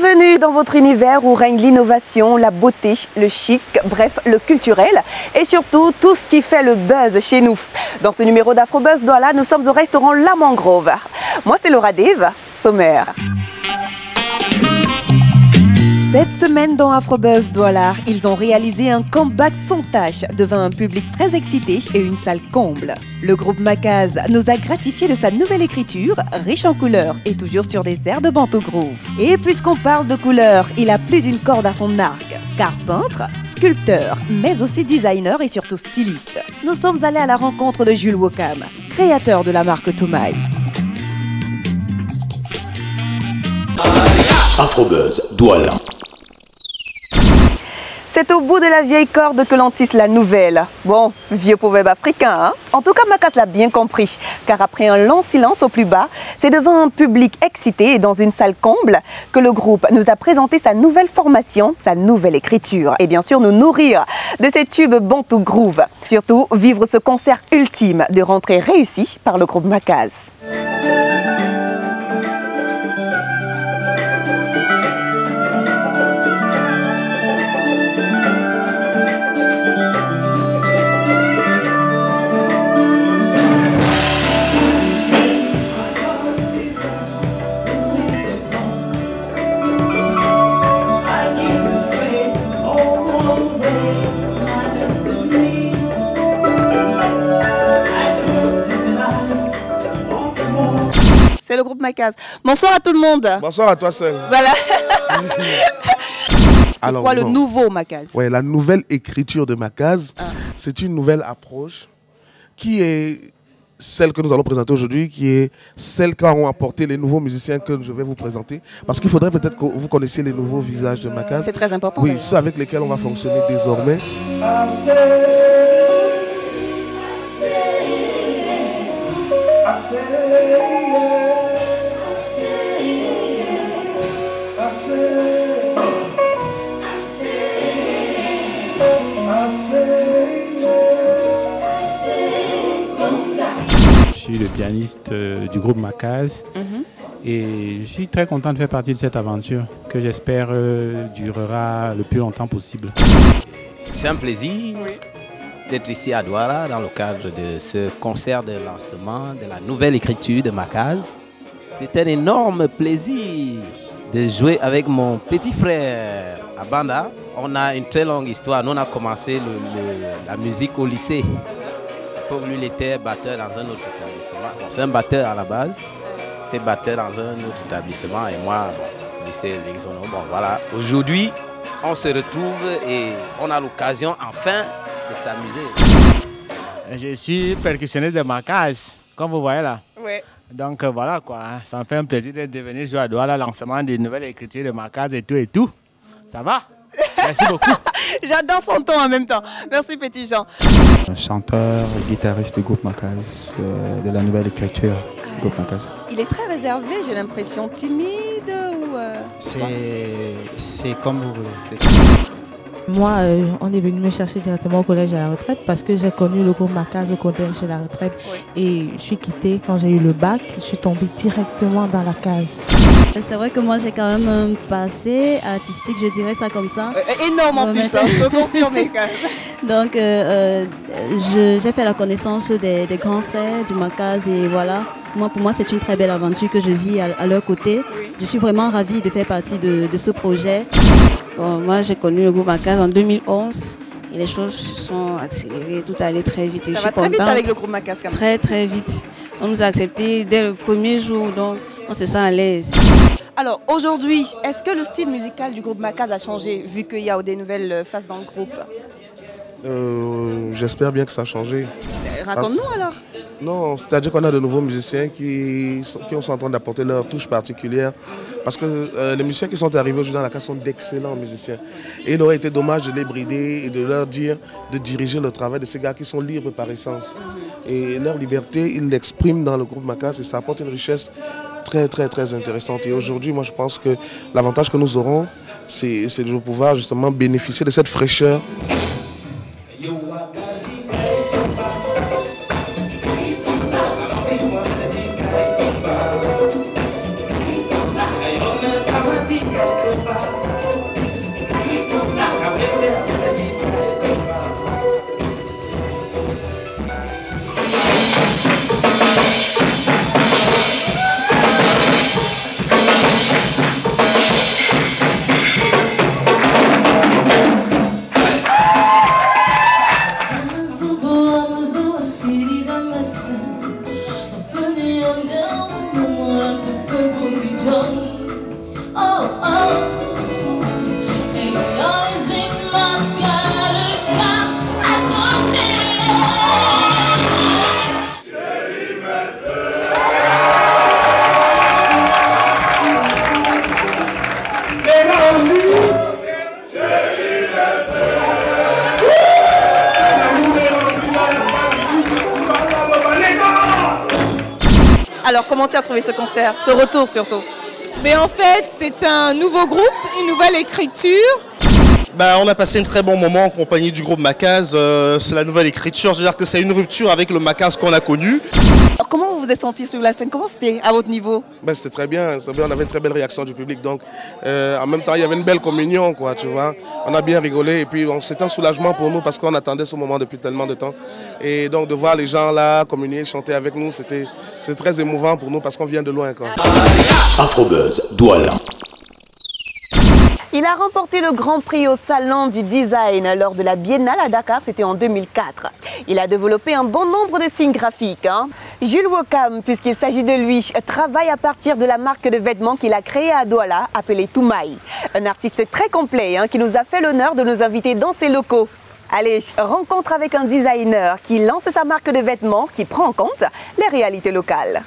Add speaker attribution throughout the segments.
Speaker 1: Bienvenue dans votre univers où règne l'innovation, la beauté, le chic, bref, le culturel et surtout tout ce qui fait le buzz chez nous. Dans ce numéro d'Afrobuzz Douala, nous sommes au restaurant La Mangrove. Moi, c'est Laura Dave, sommaire. Cette semaine dans Afrobuzz Douala, ils ont réalisé un comeback sans tâche devant un public très excité et une salle comble. Le groupe Makaz nous a gratifié de sa nouvelle écriture, riche en couleurs et toujours sur des airs de Bantu Groove. Et puisqu'on parle de couleurs, il a plus d'une corde à son arc. Car peintre, sculpteur, mais aussi designer et surtout styliste. Nous sommes allés à la rencontre de Jules Wokam, créateur de la marque Toumaï.
Speaker 2: Afrobuzz Douala.
Speaker 1: C'est au bout de la vieille corde que l'on tisse la nouvelle. Bon, vieux proverbe africain, hein? En tout cas, Makaz l'a bien compris. Car après un long silence au plus bas, c'est devant un public excité et dans une salle comble que le groupe nous a présenté sa nouvelle formation, sa nouvelle écriture. Et bien sûr, nous nourrir de ces tubes Bantu Groove. Surtout, vivre ce concert ultime de rentrée réussi par le groupe Makaz. C'est le groupe Makaz. Bonsoir à tout le monde.
Speaker 3: Bonsoir à toi seul.
Speaker 1: Voilà. C'est quoi le nouveau Makaz?
Speaker 3: Ouais, la nouvelle écriture de Makaz, c'est une nouvelle approche qui est celle que nous allons présenter aujourd'hui, qui est celle qu'ont apporté les nouveaux musiciens que je vais vous présenter. Parce qu'il faudrait peut-être que vous connaissiez les nouveaux visages de Makaz.
Speaker 1: C'est très important.
Speaker 3: Oui, ceux avec lesquels on va fonctionner désormais.
Speaker 4: Je suis le pianiste du groupe Makaz et je suis très content de faire partie de cette aventure que j'espère durera le plus longtemps possible.
Speaker 5: C'est un plaisir d'être ici à Douala dans le cadre de ce concert de lancement de la nouvelle écriture de Makaz. C'est un énorme plaisir de jouer avec mon petit frère à Banda. On a une très longue histoire. Nous, on a commencé la musique au lycée. Pour lui, il était batteur dans un autre établissement. Bon, c'est un batteur à la base. Il était batteur dans un autre établissement et moi, bon, lycée Lexono. Bon, voilà. Aujourd'hui, on se retrouve et on a l'occasion enfin de s'amuser.
Speaker 6: Je suis percussionniste de Makaz, comme vous voyez là.
Speaker 1: Oui.
Speaker 6: Donc voilà quoi, ça me fait un plaisir de venir jouer à Douala, lancement des nouvelles écritures de Makaz et tout et tout. Ça va? Merci beaucoup.
Speaker 1: J'adore son ton en même temps. Merci Petit Jean.
Speaker 4: Chanteur, guitariste du groupe Makaz, de la nouvelle écriture du groupe Makaz.
Speaker 1: Il est très réservé, j'ai l'impression. Timide ou...
Speaker 4: C'est comme vous voulez.
Speaker 7: Moi, on est venu me chercher directement au collège à la retraite parce que j'ai connu le groupe Makaz au collège à la retraite. Oui. Et je suis quittée quand j'ai eu le bac. Je suis tombée directement dans la case.
Speaker 8: C'est vrai que moi, j'ai quand même un passé artistique, je dirais ça comme ça.
Speaker 1: Énorme en plus, je peux confirmer.
Speaker 8: Donc, j'ai fait la connaissance des grands frères du Makaz et voilà. Pour moi, c'est une très belle aventure que je vis à leur côté. Je suis vraiment ravie de faire partie de ce projet.
Speaker 9: Bon, moi, j'ai connu le groupe Makaz en 2011 et les choses se sont accélérées, tout allait très vite.
Speaker 1: Ça va très vite avec le groupe Makaz quand même.
Speaker 9: Très, très vite. On nous a acceptés dès le premier jour, donc on se sent à l'aise.
Speaker 1: Alors, aujourd'hui, est-ce que le style musical du groupe Makaz a changé vu qu'il y a des nouvelles faces dans le groupe?
Speaker 3: J'espère bien que ça a changé.
Speaker 1: Raconte-nous alors.
Speaker 3: Non, c'est-à-dire qu'on a de nouveaux musiciens qui sont en train d'apporter leur touche particulière. Parce que les musiciens qui sont arrivés aujourd'hui dans la case sont d'excellents musiciens. Et il aurait été dommage de les brider et de leur dire de diriger le travail de ces gars qui sont libres par essence. Et leur liberté, ils l'expriment dans le groupe Makaz et ça apporte une richesse très très très intéressante. Et aujourd'hui, moi je pense que l'avantage que nous aurons, c'est de pouvoir justement bénéficier de cette fraîcheur.
Speaker 1: Alors, comment tu as trouvé ce concert, ce retour surtout?
Speaker 2: Mais en fait, c'est un nouveau groupe, une nouvelle écriture.
Speaker 10: On a passé un très bon moment en compagnie du groupe Macaz. C'est la nouvelle écriture. Je veux dire que c'est une rupture avec le Macaz qu'on a connu.
Speaker 1: Alors, comment vous vous êtes senti sur la scène? Comment c'était à votre niveau?
Speaker 3: C'était très bien, on avait une très belle réaction du public. Donc, en même temps, il y avait une belle communion, quoi, tu vois. On a bien rigolé et puis c'était un soulagement pour nous parce qu'on attendait ce moment depuis tellement de temps. Et donc, de voir les gens là communier, chanter avec nous, c'est très émouvant pour nous parce qu'on vient de loin, quoi.
Speaker 11: Afrobuzz, Douala.
Speaker 1: Il a remporté le Grand Prix au Salon du Design lors de la Biennale à Dakar, c'était en 2004. Il a développé un bon nombre de signes graphiques. Jules Wokam, puisqu'il s'agit de lui, travaille à partir de la marque de vêtements qu'il a créée à Douala, appelée Toumaï. Un artiste très complet qui nous a fait l'honneur de nous inviter dans ses locaux. Allez, rencontre avec un designer qui lance sa marque de vêtements qui prend en compte les réalités locales.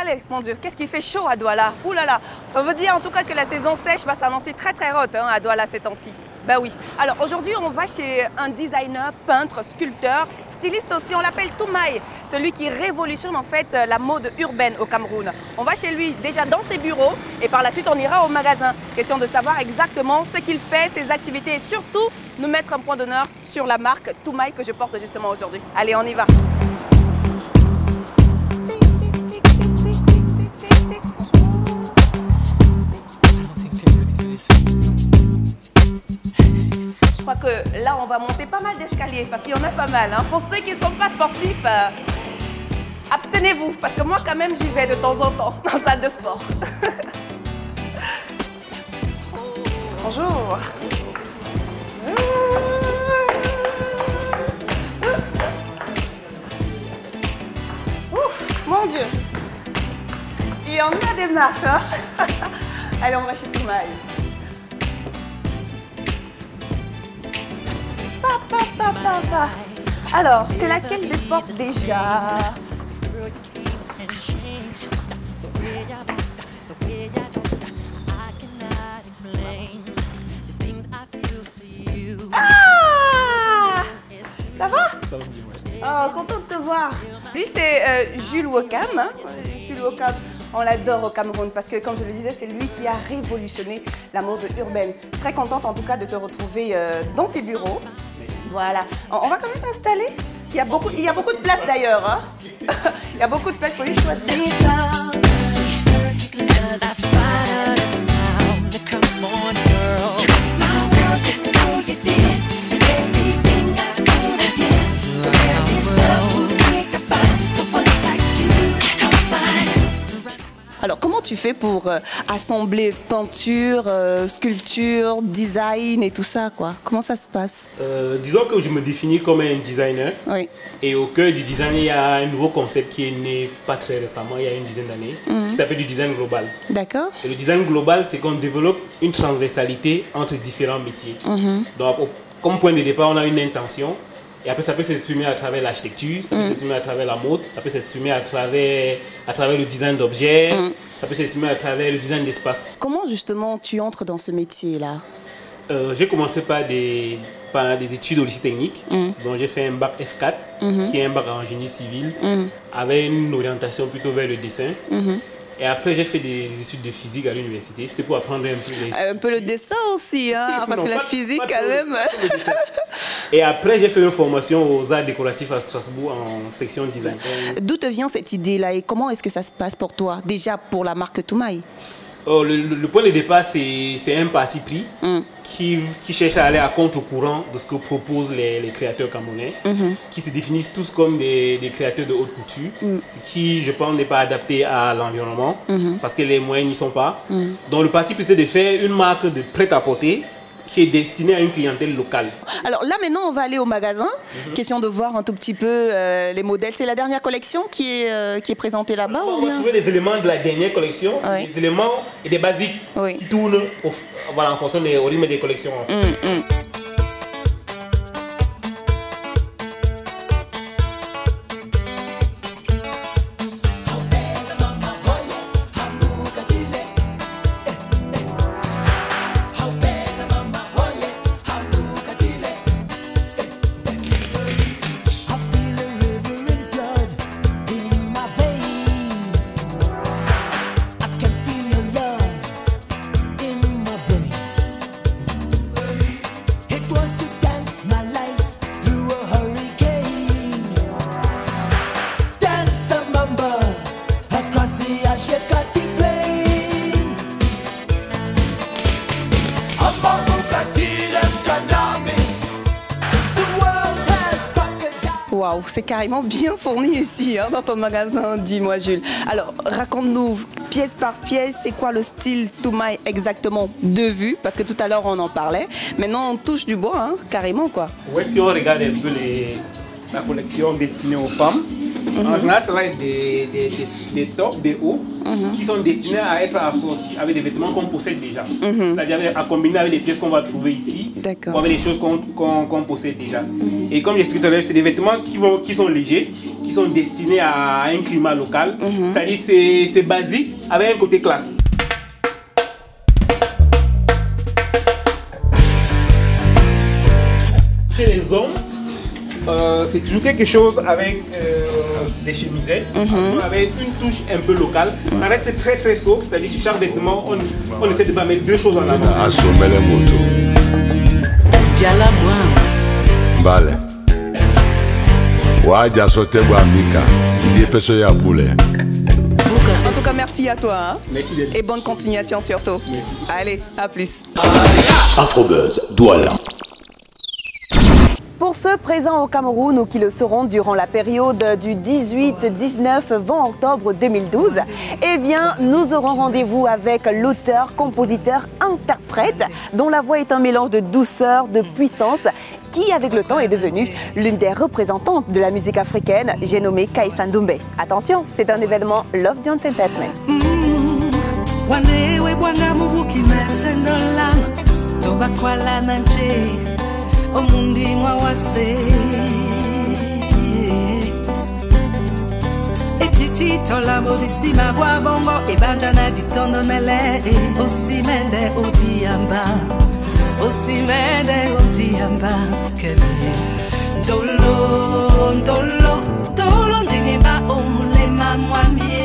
Speaker 1: Allez, mon Dieu, qu'est-ce qu'il fait chaud à Douala? Ouh là là, on veut dire en tout cas que la saison sèche va s'annoncer très très haute à Douala ces temps-ci. Ben oui. Alors aujourd'hui, on va chez un designer, peintre, sculpteur, styliste aussi, on l'appelle Toumaï, celui qui révolutionne en fait la mode urbaine au Cameroun. On va chez lui déjà dans ses bureaux et par la suite on ira au magasin. Question de savoir exactement ce qu'il fait, ses activités et surtout nous mettre un point d'honneur sur la marque Toumaï que je porte justement aujourd'hui. Allez, on y va. Je crois que là, on va monter pas mal d'escaliers parce qu'il y en a pas mal. Pour ceux qui ne sont pas sportifs, abstenez-vous parce que moi, quand même, j'y vais de temps en temps en salle de sport. Bonjour. Ouf, mon Dieu. Il y en a des marches. Allez, on va chez Toumaï. Alors, c'est laquelle des portes déjà? Ah! Ça va? Oh, content de te voir. Lui, c'est Jules Wokam. Jules Wokam, on l'adore au Cameroun parce que, comme je le disais, c'est lui qui a révolutionné la mode urbaine. Très contente en tout cas de te retrouver dans tes bureaux. Voilà. On va quand même s'installer. Il y a beaucoup de place d'ailleurs. Il y a beaucoup de place pour les choisir. Alors, comment tu fais pour assembler peinture, sculpture, design et tout ça, quoi? Comment ça se passe?
Speaker 12: Disons que je me définis comme un designer.
Speaker 1: Oui.
Speaker 12: Et au cœur du design, il y a un nouveau concept qui est né pas très récemment, il y a une dizaine d'années, qui s'appelle du design global. D'accord. Et le design global, c'est qu'on développe une transversalité entre différents métiers. Donc, comme point de départ, on a une intention. Et après, ça peut s'exprimer à travers l'architecture, ça peut s'exprimer à travers la mode, ça peut s'exprimer à travers le design d'objets, ça peut s'exprimer à travers le design d'espace.
Speaker 1: Comment justement tu entres dans ce métier-là?
Speaker 12: J'ai commencé par des études au lycée technique. Donc j'ai fait un bac F4, qui est un bac en génie civil, avec une orientation plutôt vers le dessin. Et après, j'ai fait des études de physique à l'université. C'était pour apprendre un peu
Speaker 1: le dessin aussi, parce que la physique, quand même.
Speaker 12: Et après, j'ai fait une formation aux arts décoratifs à Strasbourg en section design.
Speaker 1: D'où te vient cette idée-là et comment est-ce que ça se passe pour toi, déjà pour la marque Toumaï?
Speaker 12: Le point de départ, c'est un parti pris qui cherche à aller à contre-courant de ce que proposent les créateurs camerounais, qui se définissent tous comme des créateurs de haute couture, ce qui, je pense, n'est pas adapté à l'environnement, parce que les moyens n'y sont pas. Donc le parti pris, c'était de faire une marque de prêt-à-porter qui est destiné à une clientèle locale.
Speaker 2: Alors là maintenant on va aller au magasin, question de voir un tout petit peu les modèles. C'est la dernière collection qui est présentée là-bas ou bien?
Speaker 12: On va trouver les éléments de la dernière collection, des éléments et des basiques qui tournent en fonction au rythme des collections. En fait.
Speaker 2: Waouh, c'est carrément bien fourni ici dans ton magasin, dis-moi Jules. Alors raconte-nous pièce par pièce, c'est quoi le style Toumaï exactement de vue? Parce que tout à l'heure on en parlait. Maintenant on touche du bois, carrément quoi.
Speaker 12: Ouais, si on regarde un peu la collection destinée aux femmes, en général ça va être des tops, des hauts qui sont destinés à être assortis avec des vêtements qu'on possède déjà. C'est-à-dire à combiner avec les pièces qu'on va trouver ici, ou avec les choses qu'on possède déjà. Et comme j'expliquais tout à l'heure, c'est des vêtements qui sont légers, qui sont destinés à un climat local. C'est-à-dire c'est basique avec un côté classe. Chez les hommes, c'est toujours quelque chose avec des chemisettes, avec une touche un peu locale. Ça reste très très sobre, c'est-à-dire que chaque vêtement, on essaie de pas mettre deux choses en avant.
Speaker 13: Assommer les motos. Vale. Waja sote Mika.
Speaker 2: En tout cas, merci à toi.
Speaker 12: Merci
Speaker 2: et bonne continuation surtout. Merci. Allez, à plus.
Speaker 11: Afrobuzz, Douala.
Speaker 1: Pour ceux présents au Cameroun ou qui le seront durant la période du 18-19-20 octobre 2012, eh bien, nous aurons rendez-vous avec l'auteur, compositeur, interprète, dont la voix est un mélange de douceur, de puissance, qui, avec le temps, est devenue l'une des représentantes de la musique africaine, j'ai nommé Kaïssa Ndoumbe. Attention, c'est un événement Love Jones Entertainment.
Speaker 14: Omundi mwawase Etiti tola modisni mabwa bongo Ebanjana ditondo mele Osimende odiamba Osimende odiamba Kemie Dolo, dolo, dolo Ndingiba omulema mwamie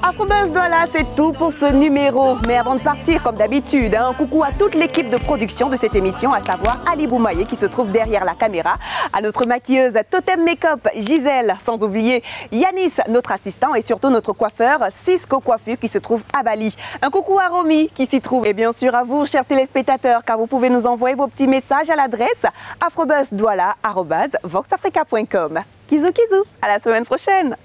Speaker 1: Afrobuzz Douala, c'est tout pour ce numéro. Mais avant de partir, comme d'habitude, un coucou à toute l'équipe de production de cette émission, à savoir Ali Boumaye qui se trouve derrière la caméra, à notre maquilleuse Totem Makeup Gisèle, sans oublier Yanis, notre assistant, et surtout notre coiffeur Cisco Coiffure qui se trouve à Bali. Un coucou à Romy qui s'y trouve. Et bien sûr à vous, chers téléspectateurs, car vous pouvez nous envoyer vos petits messages à l'adresse afrobuzzDouala@voxafrica.com. Kizou kizou, à la semaine prochaine.